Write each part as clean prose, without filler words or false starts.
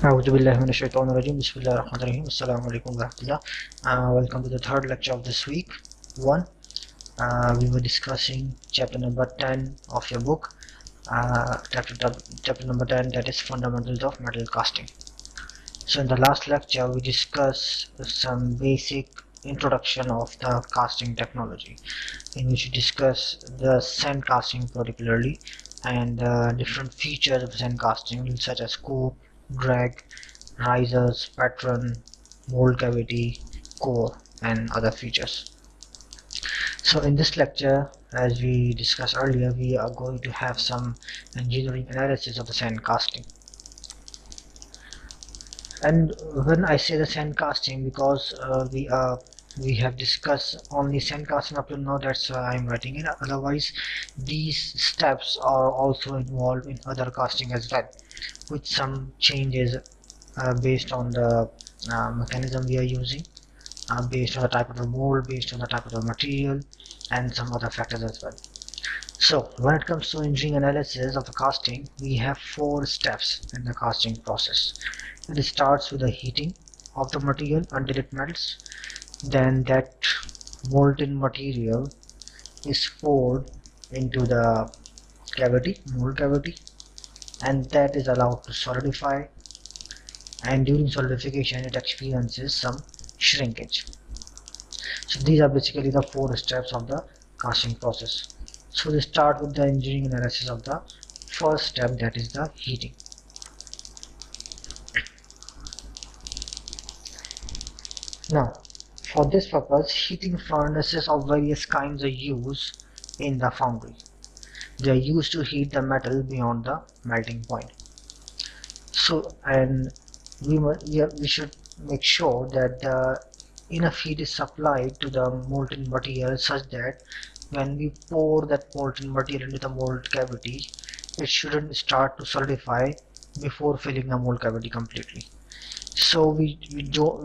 أعوذ بالله من الشيطان الرجيم. بسم الله الرحمن الرحيم. Assalamu alaikum warahmatullah. Welcome to the third lecture of this week. We were discussing chapter number 10 of your book. Chapter number 10, that is fundamentals of metal casting. So in the last lecture we discussed some basic introduction of the casting technology, in which we discuss the sand casting particularly, and different features of sand casting such as scoop, drag, risers, pattern, mold cavity, core, and other features. So in this lecture, as we discussed earlier, we are going to have some engineering analysis of the sand casting. And when I say the sand casting, because we have discussed only sand casting up to now, that's why I'm writing it. Otherwise, these steps are also involved in other casting as well, with some changes based on the mechanism we are using, based on the type of the mold, based on the type of the material, and some other factors as well. So when it comes to engineering analysis of the casting, we have 4 steps in the casting process. It starts with the heating of the material until it melts. Then that molten material is poured into the mold cavity, and that is allowed to solidify, and during solidification it experiences some shrinkage. So these are basically the 4 steps of the casting process. So we start with the engineering analysis of the first step, that is the heating. Now, for this purpose, heating furnaces of various kinds are used in the foundry. They are used to heat the metal beyond the melting point. So, and we should make sure that enough heat is supplied to the molten material such that when we pour that molten material into the mold cavity, it shouldn't start to solidify before filling the mold cavity completely. So we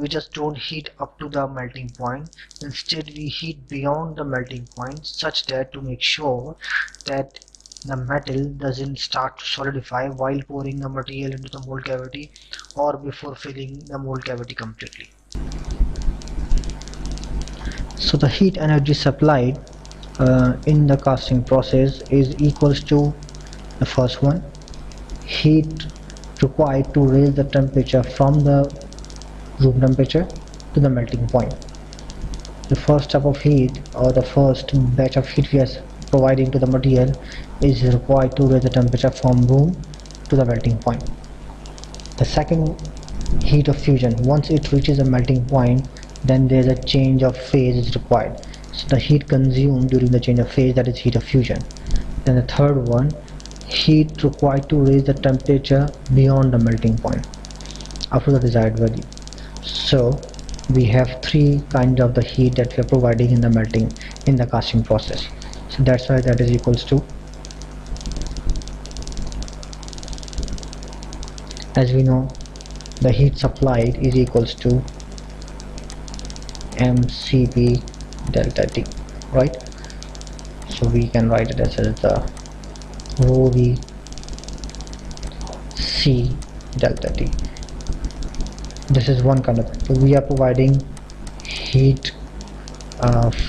just don't heat up to the melting point. Instead, we heat beyond the melting point, such that to make sure that the metal doesn't start to solidify while pouring the material into the mold cavity or before filling the mold cavity completely. So the heat energy supplied in the casting process is equals to the first one, heat required to raise the temperature from the room temperature to the melting point. The first step of heat, or the first batch of heat we are providing to the material, is required to raise the temperature from room to the melting point. The second, heat of fusion. Once it reaches a melting point, then there is a change of phase is required. So the heat consumed during the change of phase, that is heat of fusion. Then the third one, heat required to raise the temperature beyond the melting point up to the desired value. So we have 3 kinds of the heat that we are providing in the casting process. So that's why that is equals to, as we know, the heat supplied is equals to mCp delta T, right? So we can write it as the rho v C delta T. This is one kind of, so we are providing heat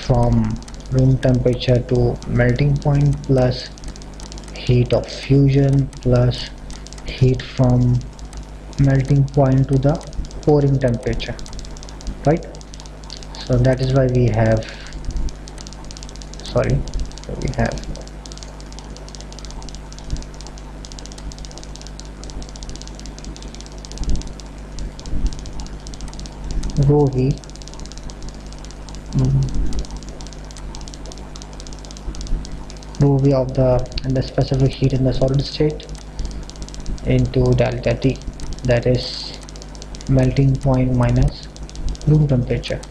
from room temperature to melting point, plus heat of fusion, plus heat from melting point to the pouring temperature, right? So that is why we have rho v rho v of the specific heat in the solid state into delta T, that is melting point minus room temperature,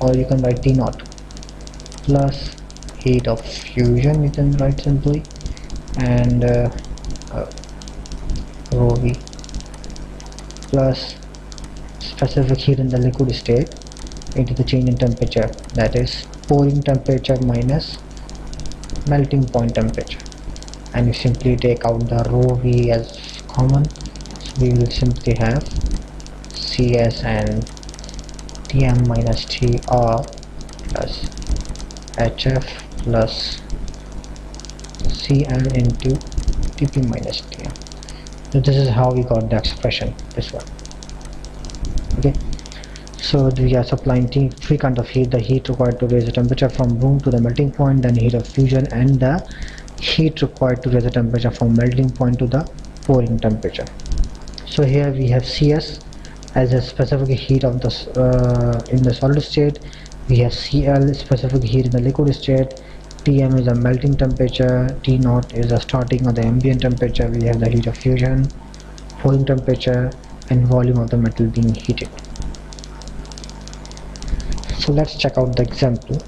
or you can write T naught, plus heat of fusion, you can write simply, and rho v plus specific heat in the liquid state into the change in temperature, that is pouring temperature minus melting point temperature, and you simply take out the rho v as common. So we will simply have CS and Tm minus Tr plus HF plus Cl into Tp minus Tm. So this is how we got the expression, this one. Okay, so we are supplying three kinds of heat: the heat required to raise the temperature from room to the melting point, then heat of fusion, and the heat required to raise the temperature from melting point to the pouring temperature. So here we have CS as a specific heat of the in the solid state. We have Cl, specific heat in the liquid state. Tm is a melting temperature. T naught is the starting of the ambient temperature. We have the heat of fusion, pouring temperature, and volume of the metal being heated. So let's check out the example.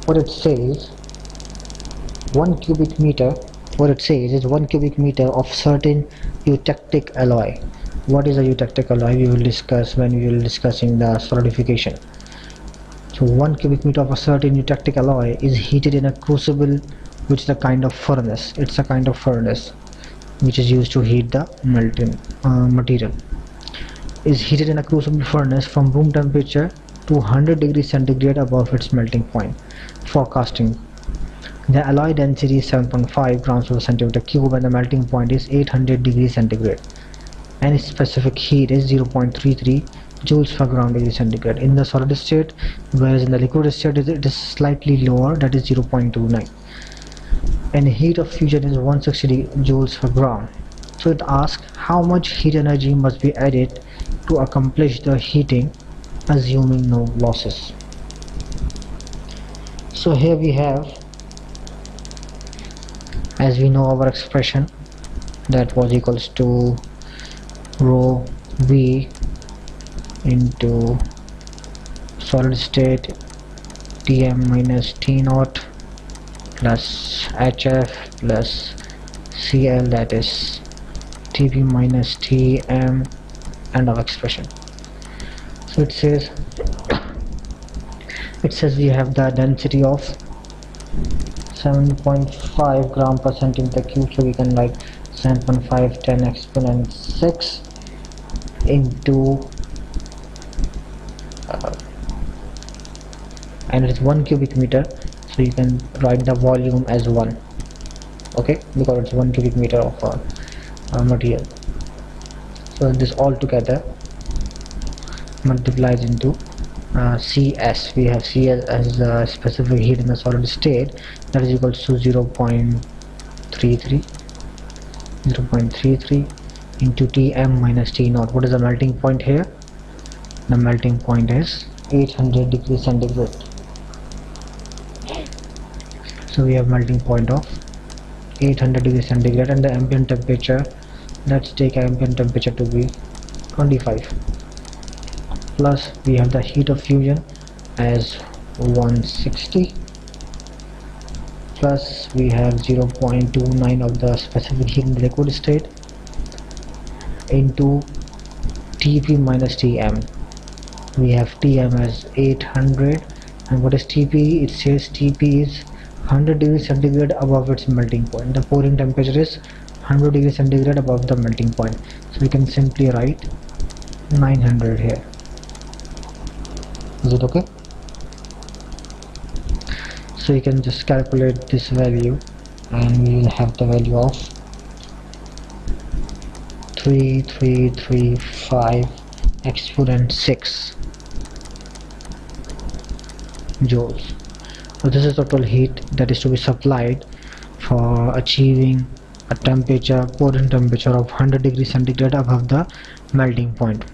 What it says, 1 cubic meter, what it says is 1 cubic meter of certain eutectic alloy. What is a eutectic alloy? We will discuss when we will discussing the solidification. So 1 cubic meter of a certain eutectic alloy is heated in a crucible, which is a kind of furnace. It's a kind of furnace which is used to heat the melting material. Is heated in a crucible furnace from room temperature to 100 degrees centigrade above its melting point for casting. The alloy density is 7.5 grams per centimeter cube and the melting point is 800 degrees centigrade. And its specific heat is 0.33 joules per gram degree centigrade in the solid state, whereas in the liquid state it is slightly lower, that is 0.29. And heat of fusion is 160 joules per gram. So it asks how much heat energy must be added to accomplish the heating, assuming no losses. So here we have, as we know our expression, that was equals to rho V into solid state Tm minus T naught plus HF plus Cl, that is Tp minus Tm, end of expression. So it says we have the density of 7.5 gram per centimeter cube, so we can write 7.5 10 exponent 6 into and it is 1 cubic meter, so you can write the volume as 1, okay, because it's 1 cubic meter of material. So this all together multiplies into CS. We have CS as the specific heat in the solid state, that is equal to 0.33 into Tm minus T naught. What is the melting point here? The melting point is 800 degrees centigrade. So we have melting point of 800 degrees centigrade, and the ambient temperature, let's take ambient temperature to be 25, plus we have the heat of fusion as 160, plus we have 0.29 of the specific heat in the liquid state into Tp minus Tm. We have Tm as 800, and what is Tp? It says Tp is 100 degrees centigrade above its melting point. The pouring temperature is 100 degrees centigrade above the melting point, so we can simply write 900 here. Is it okay? So you can just calculate this value and we will have the value of 3335 exponent 6 joules. So this is the total heat that is to be supplied for achieving a temperature, pouring temperature of 100 degrees centigrade above the melting point.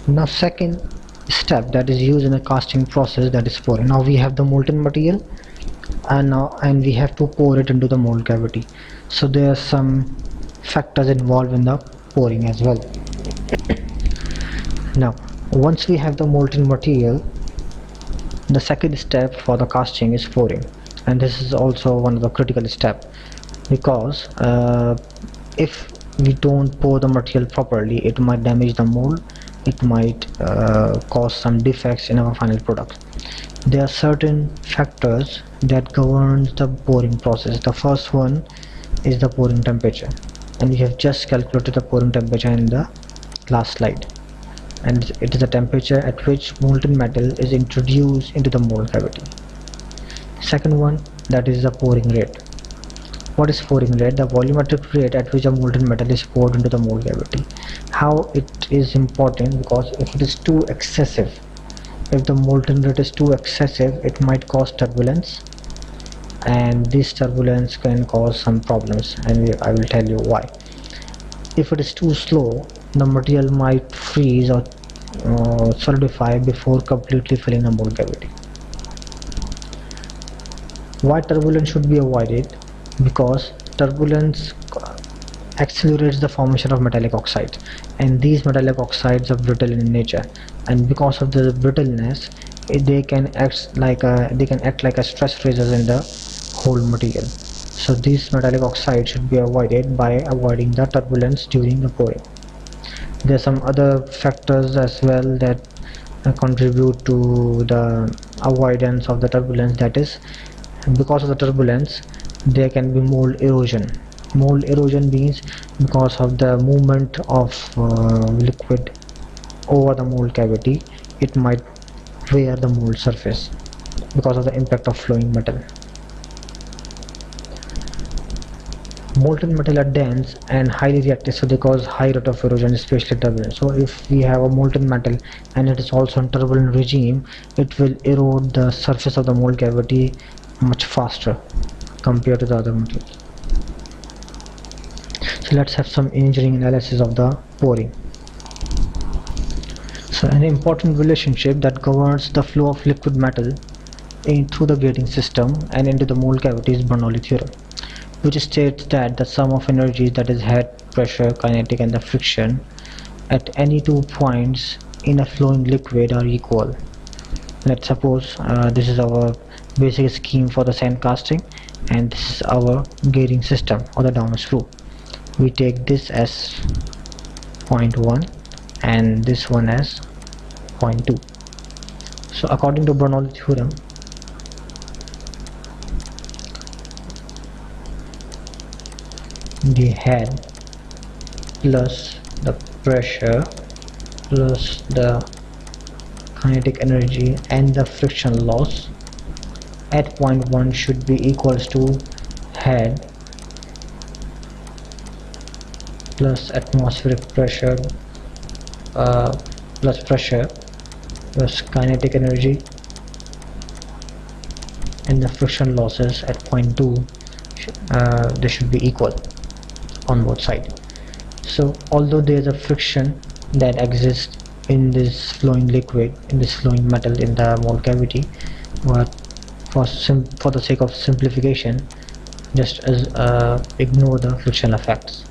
Now second step that is used in the casting process, that is pouring. Now we have the molten material and we have to pour it into the mold cavity. So there are some factors involved in the pouring as well. Now once we have the molten material, the second step for the casting is pouring, and this is also one of the critical step, because if we don't pour the material properly, it might damage the mold, it might cause some defects in our final product. There are certain factors that govern the pouring process. The first one is the pouring temperature, and we have just calculated the pouring temperature in the last slide, and it is the temperature at which molten metal is introduced into the mold cavity. Second one, that is the pouring rate. What is pouring rate? The volumetric rate at which a molten metal is poured into the mold cavity. How it is important, because if it is too excessive, if the molten rate is too excessive, it might cause turbulence, and this turbulence can cause some problems, and I will tell you why. If it is too slow, the material might freeze or solidify before completely filling the mold cavity. Why turbulence should be avoided? Because turbulence accelerates the formation of metallic oxides, and these metallic oxides are brittle in nature, and because of the brittleness, they can act like a stress razors in the whole material. So these metallic oxides should be avoided by avoiding the turbulence during the pouring. There are some other factors as well that contribute to the avoidance of the turbulence. That is, because of the turbulence, there can be mold erosion. Mold erosion means because of the movement of liquid over the mold cavity, it might wear the mold surface because of the impact of flowing metal. Molten metal are dense and highly reactive, so they cause high rate of erosion, especially turbulence. So if we have a molten metal and it is also in turbulent regime, it will erode the surface of the mold cavity much faster compared to the other materials. So let's have some engineering analysis of the pouring. So an important relationship that governs the flow of liquid metal through the gating system and into the mold cavity is Bernoulli theorem, which states that the sum of energies, that is head, pressure, kinetic, and the friction at any 2 points in a flowing liquid are equal. Let's suppose this is our basic scheme for the sand casting, and this is our gating system or the down screw. We take this as 0.1 and this one as 0.2. So according to Bernoulli theorem, the head plus the pressure plus the kinetic energy and the friction loss at point 1 should be equals to head plus atmospheric pressure plus pressure plus kinetic energy and the friction losses at point 2, they should be equal on both sides. So although there is a friction that exists in this flowing liquid, in this flowing metal in the mold cavity, but for the sake of simplification, just ignore the friction effects,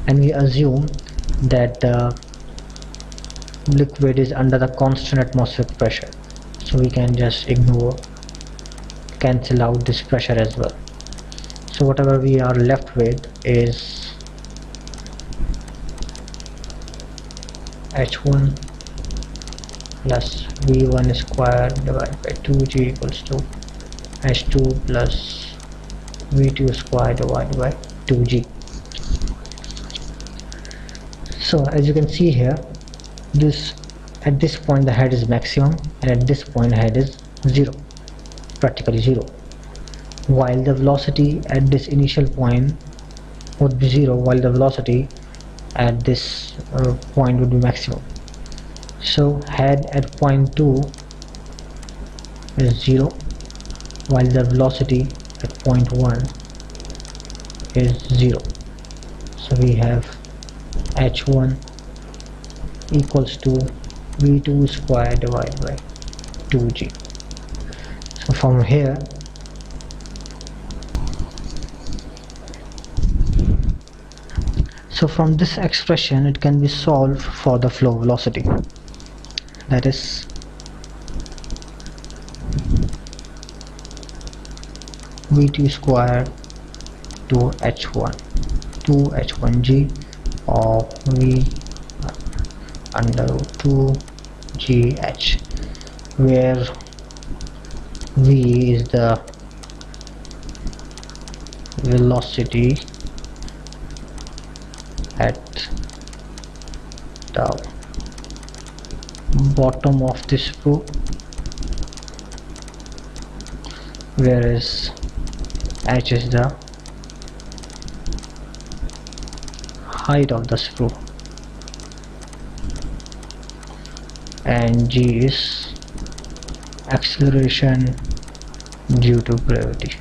and we assume that the liquid is under the constant atmospheric pressure, so we can just cancel out this pressure as well. So whatever we are left with is H1 plus V1 squared divided by 2G equals to H2 plus V2 squared divided by 2G. So as you can see here, at this point the head is maximum, and at this point the head is zero, practically zero, while the velocity at this initial point would be zero, while the velocity at this point would be maximum. So head at point 2 is 0, while the velocity at point 1 is 0. So we have H1 equals to V2 squared divided by 2G. So from here, so from this expression it can be solved for the flow velocity, that is V2 squared 2H1 2H1G of V under 2GH, where V is the velocity at the bottom of this sprue, whereas H is the height of the sprue, and G is acceleration due to gravity.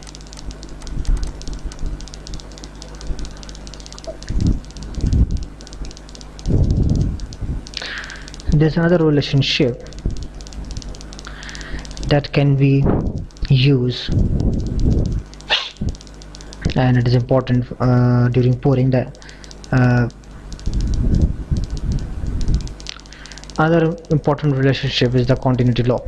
There's another relationship that can be used, and it is important during pouring. That other important relationship is the continuity law,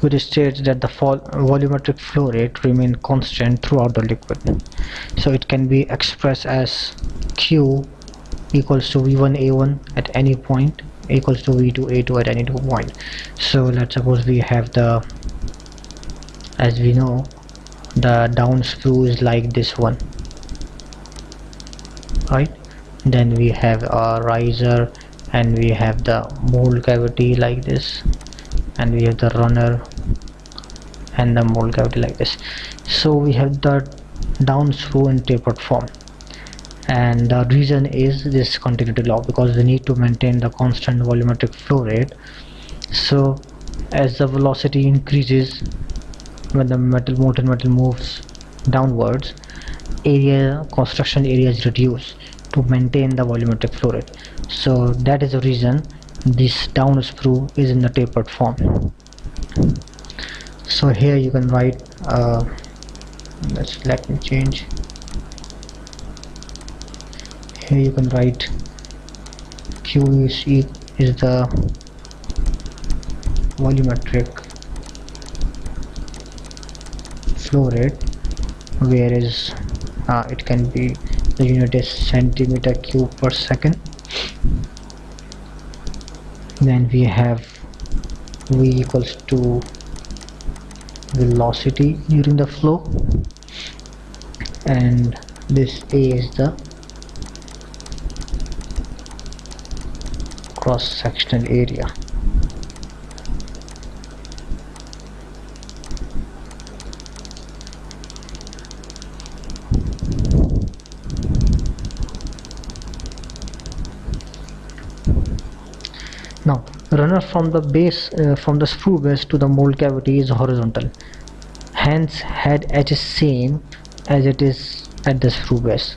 which states that the volumetric flow rate remain constant throughout the liquid. So it can be expressed as Q equals to V1A1 at any point equals to V2A2 at any point. So let's suppose we have the, as we know, the down sprue is like this one, right? Then we have a riser, and we have the mold cavity like this, and we have the runner and the mold cavity like this. So we have the down sprue in tapered form, and the reason is this continuity law, because we need to maintain the constant volumetric flow rate. So as the velocity increases when the molten metal moves downwards, construction area is reduced to maintain the volumetric flow rate. So that is the reason this down sprue is in the tapered form. So here you can write let me change. Here you can write Q is the volumetric flow rate, whereas it can be, the unit is centimeter cube per second. Then we have V equals to velocity during the flow, and this A is the cross-sectional area. Now, runner from the base, from the sprue base to the mold cavity is horizontal. Hence, head H is same as it is at the sprue base.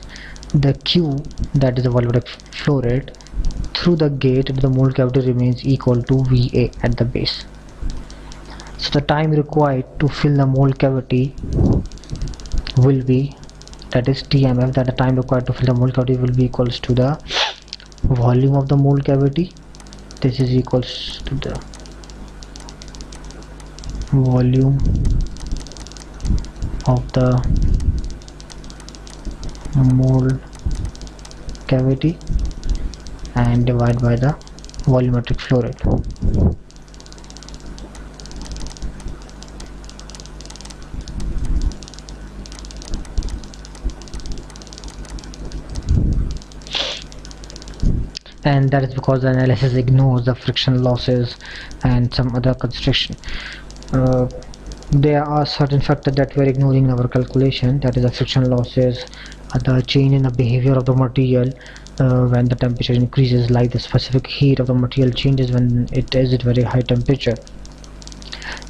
The Q, that is the volumetric flow rate, through the gate to the mold cavity remains equal to VA at the base. So the time required to fill the mold cavity will be, that is TMF, that the time required to fill the mold cavity will be equals to the volume of the mold cavity. This is equals to the volume of the mold cavity and divide by the volumetric flow rate. And that is because the analysis ignores the friction losses and some other constriction. There are certain factors that we are ignoring in our calculation, that is the friction losses, the change in the behavior of the material when the temperature increases, like the specific heat of the material changes when it is at very high temperature,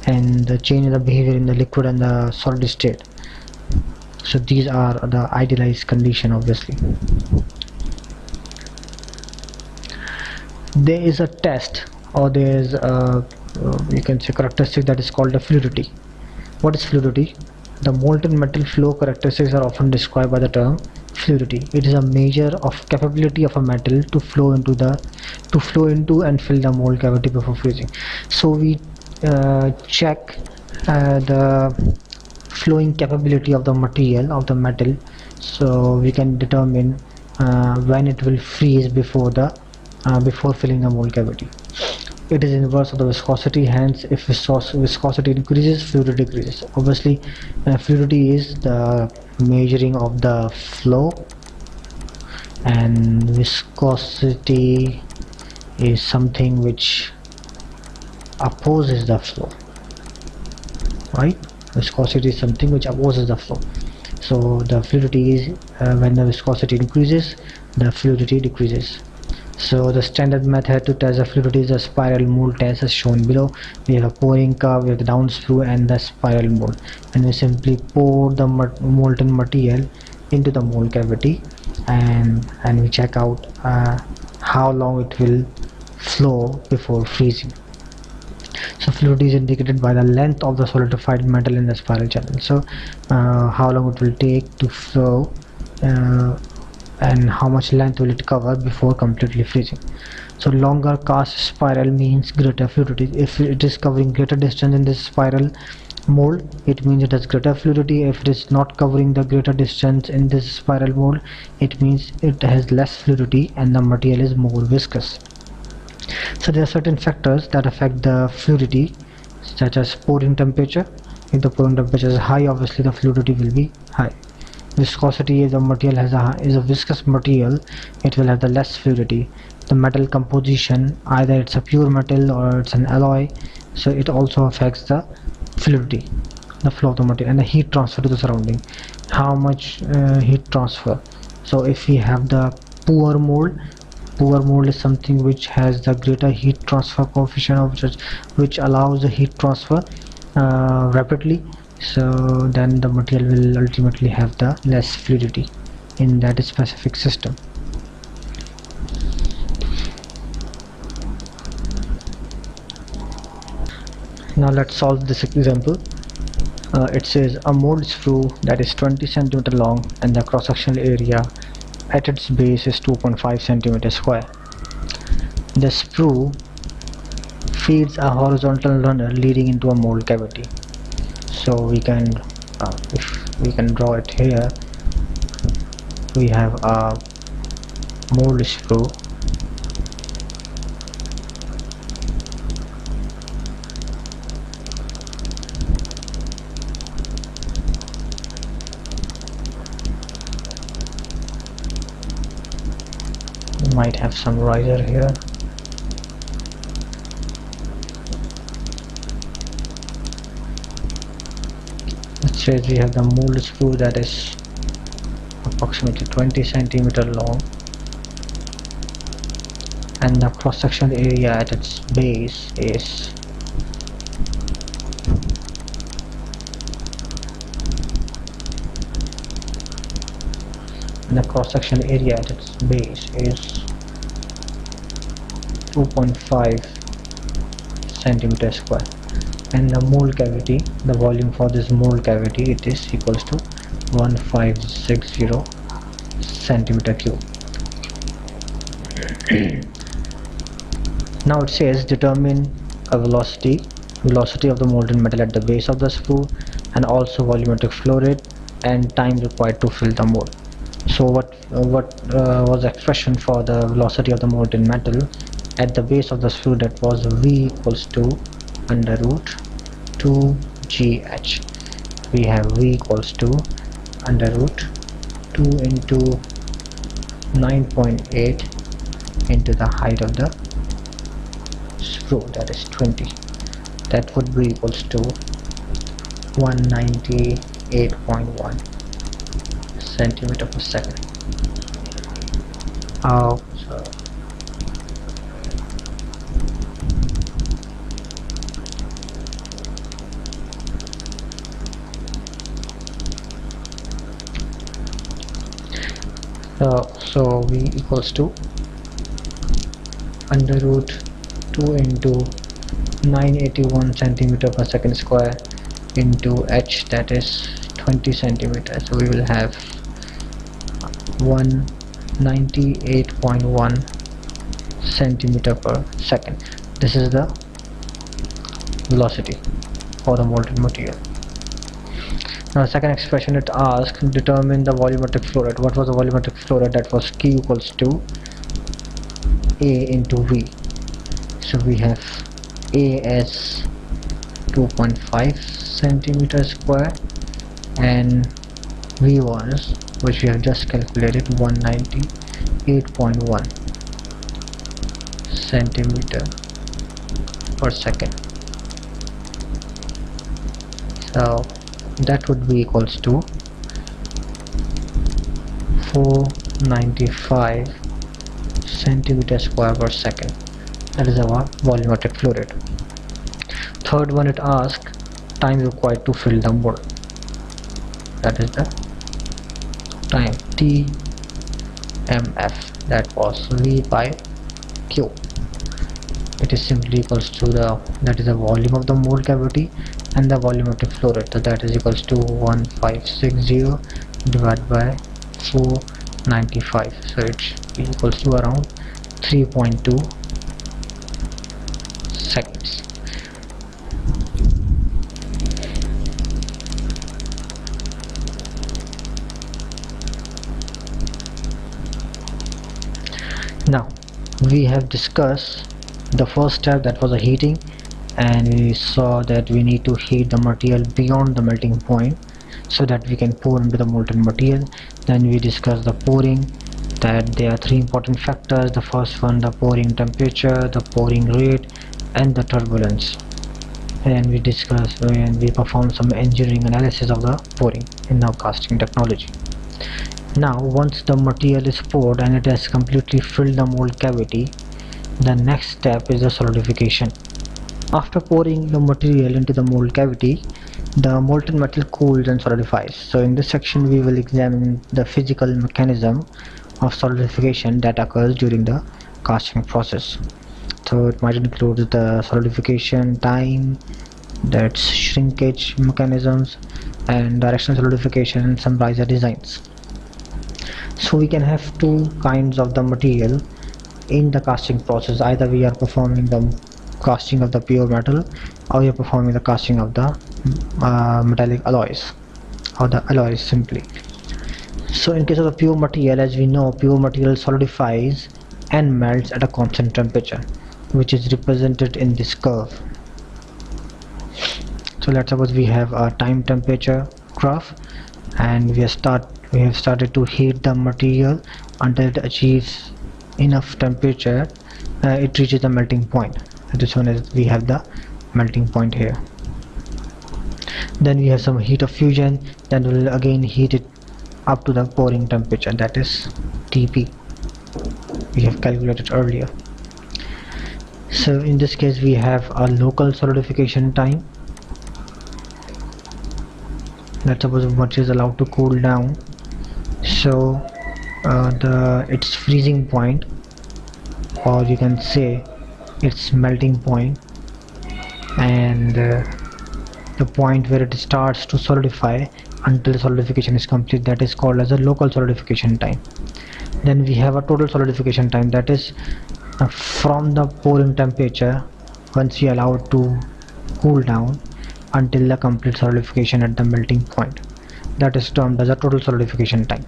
and the change in the behavior in the liquid and the solid state. So these are the idealized condition. Obviously there is a test, or there is a you can say characteristic, that is called the fluidity. What is fluidity? The molten metal flow characteristics are often described by the term fluidity. It is a measure of capability of a metal to flow into and fill the mold cavity before freezing. So we check the flowing capability of the material, of the metal. so we can determine when it will freeze before filling the mold cavity. It is inverse of the viscosity, hence if viscosity increases, fluidity decreases. Obviously fluidity is the measuring of the flow, and viscosity is something which opposes the flow, right? Viscosity is something which opposes the flow. So the fluidity is when the viscosity increases, the fluidity decreases. So the standard method to test the fluidity is a spiral mold test as shown below. We have a pouring curve, we have the down screw and the spiral mold, and we simply pour the molten material into the mold cavity, and we check out how long it will flow before freezing. So fluidity is indicated by the length of the solidified metal in the spiral channel. So how long it will take to flow, and how much length will it cover before completely freezing. So longer cast spiral means greater fluidity. If it is covering greater distance in this spiral mold, it means it has greater fluidity. If it is not covering the greater distance in this spiral mold, it means it has less fluidity and the material is more viscous. So there are certain factors that affect the fluidity, such as pouring temperature. If the pouring temperature is high, obviously the fluidity will be high. Viscosity, if the material is a viscous material, it will have the less fluidity. The metal composition, either it's a pure metal or it's an alloy, so it also affects the fluidity, the flow of the material, and the heat transfer to the surrounding. How much heat transfer? So if we have the poor mold, is something which has the greater heat transfer coefficient of which allows the heat transfer rapidly, so then the material will ultimately have the less fluidity in that specific system. Now let's solve this example. It says a mold screw that is 20 cm long and the cross-sectional area at its base is 2.5 cm square. The screw feeds a horizontal runner leading into a mold cavity. So we can if we can draw it here, we have a mold screw might have some riser here. It says we have the mold screw that is approximately 20 cm long and the cross-sectional area at its base is is 2.5 cm square, and the mold cavity, the volume for this mold cavity, it is equals to 1560 centimeter cube. Now it says determine a velocity of the molten metal at the base of the screw, and also volumetric flow rate and time required to fill the mold. So what was the expression for the velocity of the molten metal at the base of the screw? That was V equals to under root 2gh. We have V equals to under root 2 into 9.8 into the height of the screw, that is 20. That would be equals to 198.1 centimeter per second. So V equals to under root 2 into 981 centimeter per second square into h, that is 20 centimeters. So we will have 198.1 centimeter per second. This is the velocity for the molten material. Now second expression it asks determine the volumetric flow rate. What was the volumetric flow rate? That was Q equals to A into V. So we have A as 2.5 centimeter square and V was, which we have just calculated, 198.1 centimeter per second. So that would be equals to 495 centimeter square per second. That is our volumetric flow rate. Third one, it asks time required to fill the mold. That is the time, TMF, that was V by Q. It is simply equals to that is the volume of the mold cavity and the volumetric flow rate. So that is equals to 1560 divided by 495. So it's equals to around 3.2 seconds. Now we have discussed the first step, that was a heating, and we saw that we need to heat the material beyond the melting point so that we can pour into the molten material. Then we discussed the pouring, that there are three important factors. The first one, the pouring temperature, the pouring rate, and the turbulence. And we discussed and we performed some engineering analysis of the pouring in our casting technology. Now once the material is poured and it has completely filled the mold cavity, the next step is the solidification. After pouring the material into the mold cavity, the molten metal cools and solidifies. So in this section we will examine the physical mechanism of solidification that occurs during the casting process. So it might include the solidification time, that's shrinkage mechanisms, and directional solidification, and some riser designs. So we can have two kinds of the material in the casting process. Either we are performing the casting of the pure metal, or we are performing the casting of the metallic alloys, or the alloys simply. So in case of the pure material, as we know, pure material solidifies and melts at a constant temperature, which is represented in this curve. So let's suppose we have a time temperature graph, and we have started to heat the material until it achieves enough temperature, it reaches the melting point. This one is, we have the melting point here. Then we have some heat of fusion, then we'll again heat it up to the pouring temperature, that is TP, we have calculated earlier. So in this case we have a local solidification time. Let's suppose material is allowed to cool down, so its freezing point, or you can say its melting point, and the point where it starts to solidify until the solidification is complete, that is called as a local solidification time. Then we have a total solidification time, that is from the pouring temperature, once we allow it to cool down, until the complete solidification at the melting point, that is termed as a total solidification time.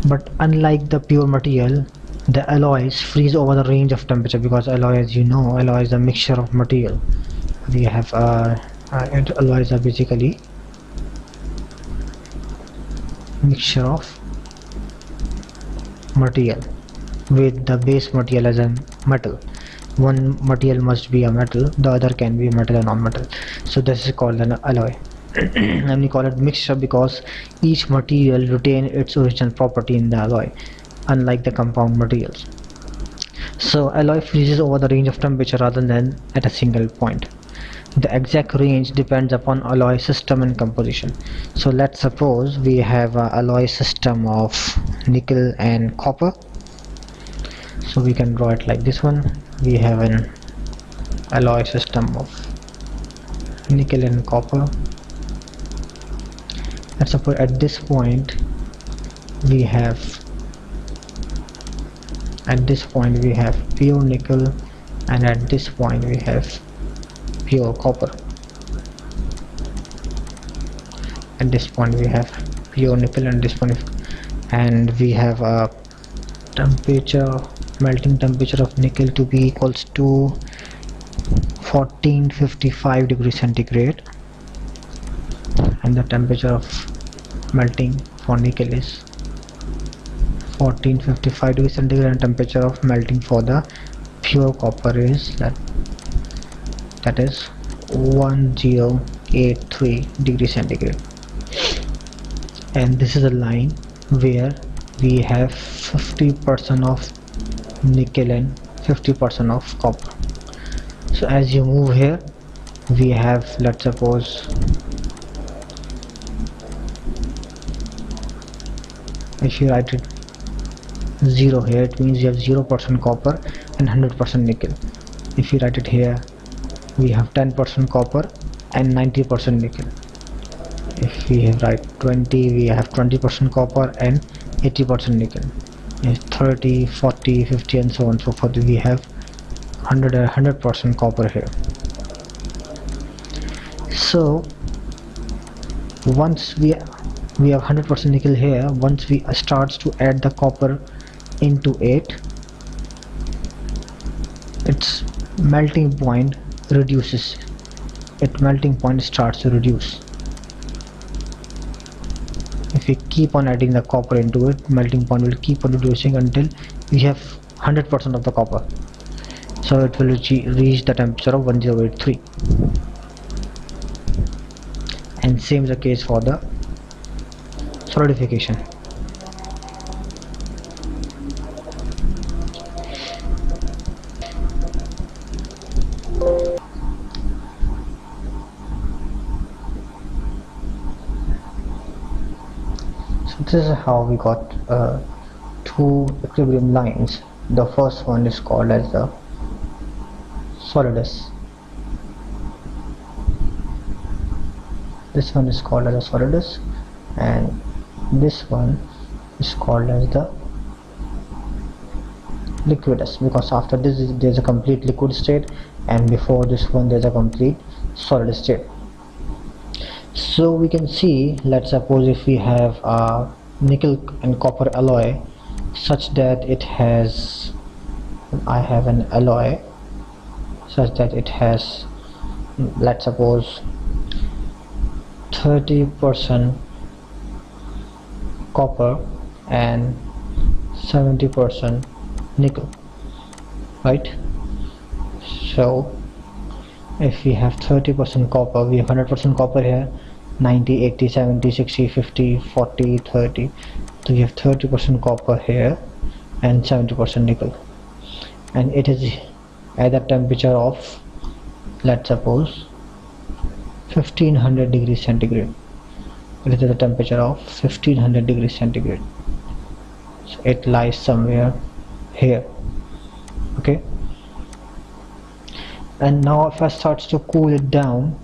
But unlike the pure material, the alloys freeze over the range of temperature, because alloy, as you know, alloy is a mixture of material. We have alloys are basically mixture of material with the base material as a metal. One material must be a metal, the other can be metal or non-metal. So this is called an alloy. And we call it mixture because each material retains its original property in the alloy, unlike the compound materials. So alloy freezes over the range of temperature rather than at a single point. The exact range depends upon alloy system and composition. So let's suppose we have an alloy system of nickel and copper. So we can draw it like this one. We have an alloy system of nickel and copper. Let's suppose at this point we have pure nickel, and at this point we have pure copper. At this point we have pure nickel, and this point and we have a temperature, melting temperature of nickel to be equals to 1455 degrees centigrade, and the temperature of melting for nickel is 1455 degrees centigrade, and temperature of melting for the pure copper is that is 1083 degrees centigrade. And this is a line where we have 50% of nickel and 50% of copper. So as you move here, we have, let's suppose, if you write it 0 here, it means you have 0% copper and 100% nickel. If you write it here, we have 10% copper and 90% nickel. If we write 20, we have 20% copper and 80% nickel. If 30, 40, 50 and so on and so forth, we have 100% copper here. So once we have 100% nickel here, once we starts to add the copper into it, its melting point reduces. Its melting point starts to reduce. If we keep on adding the copper into it, melting point will keep on reducing until we have 100% of the copper. So it will reach the temperature of 1083. And same is the case for the solidification. So this is how we got two equilibrium lines. The first one is called as the solidus. This one is called as a solidus, and this one is called as the liquidus, because after this there's a complete liquid state, and before this one there's a complete solid state. So we can see, let's suppose if we have a nickel and copper alloy such that it has, I have an alloy such that it has, let's suppose, 30% copper and 70% nickel, right? So if we have 30% copper, we have 100% copper here, 90, 80, 70, 60, 50, 40, 30. So we have 30% copper here and 70% nickel, and it is at the temperature of, let's suppose, 1500 degrees centigrade. It is at the temperature of 1500 degrees centigrade. So it lies somewhere here. Okay. And now if I start to cool it down,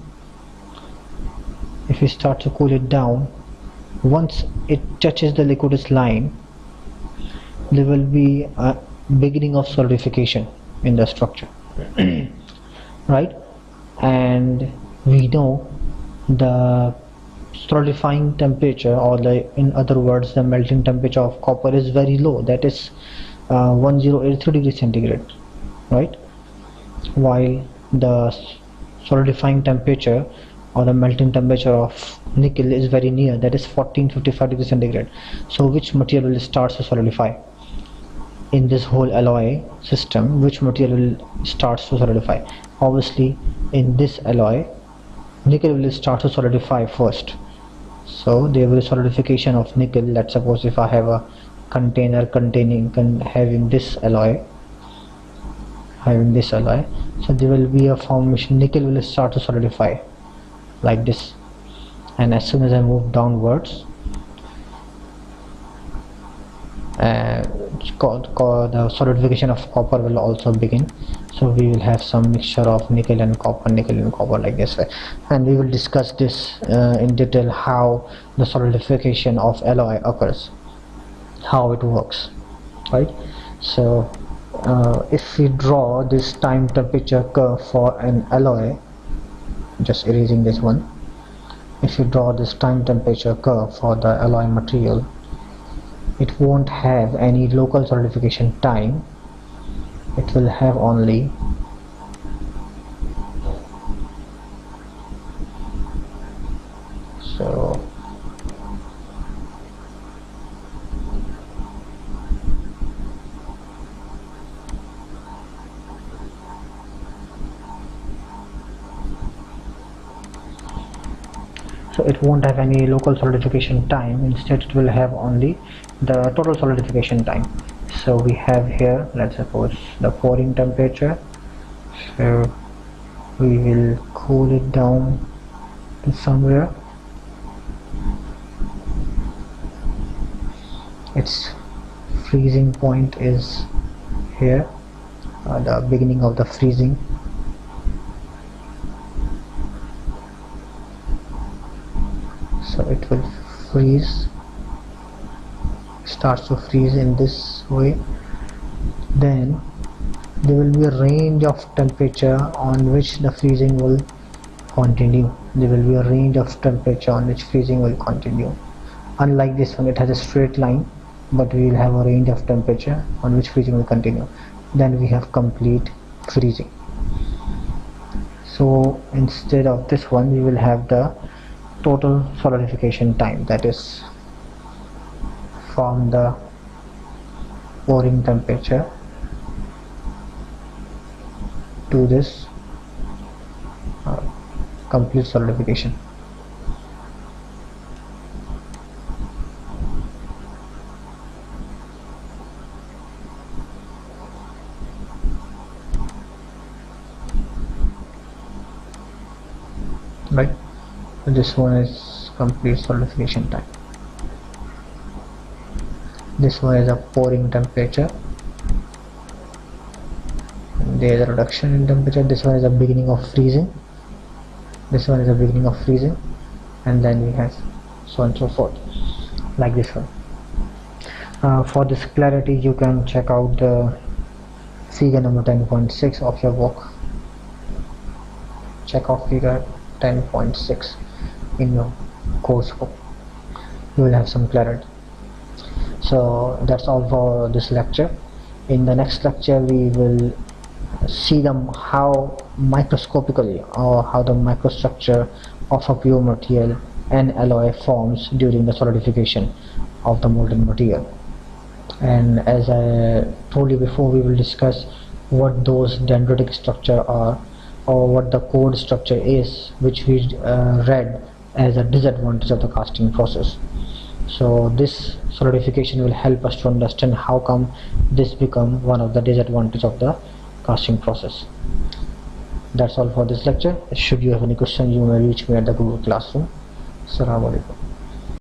if we start to cool it down, once it touches the liquidus line, there will be a beginning of solidification in the structure. Right? And we know the solidifying temperature, or in other words, the melting temperature of copper is very low, that is 1083 degrees centigrade, right? While the solidifying temperature or the melting temperature of nickel is very near, that is 1455 degrees centigrade. So which material starts to solidify in this whole alloy system? Which material starts to solidify? Obviously in this alloy, nickel will start to solidify first. So there will be solidification of nickel. Let's suppose if I have a container having this alloy, so there will be a formation, nickel will start to solidify like this, and as soon as I move downwards, the solidification of copper will also begin. So we will have some mixture of nickel and copper like this way, and we will discuss this in detail, how the solidification of alloy occurs, how it works, right? So if we draw this time temperature curve for an alloy, just erasing this one, if you draw this time temperature curve for the alloy material, it won't have any local solidification time. It will have only so it won't have any local solidification time. Instead it will have only the total solidification time. So we have here, let's suppose, the pouring temperature. So we will cool it down to somewhere. Its freezing point is here, the beginning of the freezing. So it will freeze, starts to freeze in this way. Then there will be a range of temperature on which the freezing will continue. There will be a range of temperature on which freezing will continue. Unlike this one, it has a straight line, but we will have a range of temperature on which freezing will continue. Then we have complete freezing. So instead of this one, we will have the total solidification time, that is from the pouring temperature to this complete solidification. Right, this one is complete solidification time. This one is a pouring temperature. There is a reduction in temperature. This one is the beginning of freezing. This one is the beginning of freezing, and then we have so on and so forth, like this one. For this clarity, you can check out the figure number 10.6 of your book. Check out figure 10.6 in your course book. You will have some clarity. So that's all for this lecture. In the next lecture, we will see them how microscopically, or how the microstructure of a pure material and alloy forms during the solidification of the molten material. And as I told you before, we will discuss what those dendritic structure are, or what the code structure is, which we read as a disadvantage of the casting process. So this solidification will help us to understand how come this become one of the disadvantages of the casting process. That's all for this lecture. Should you have any question, you may reach me at the Google Classroom. Assalamu alaikum.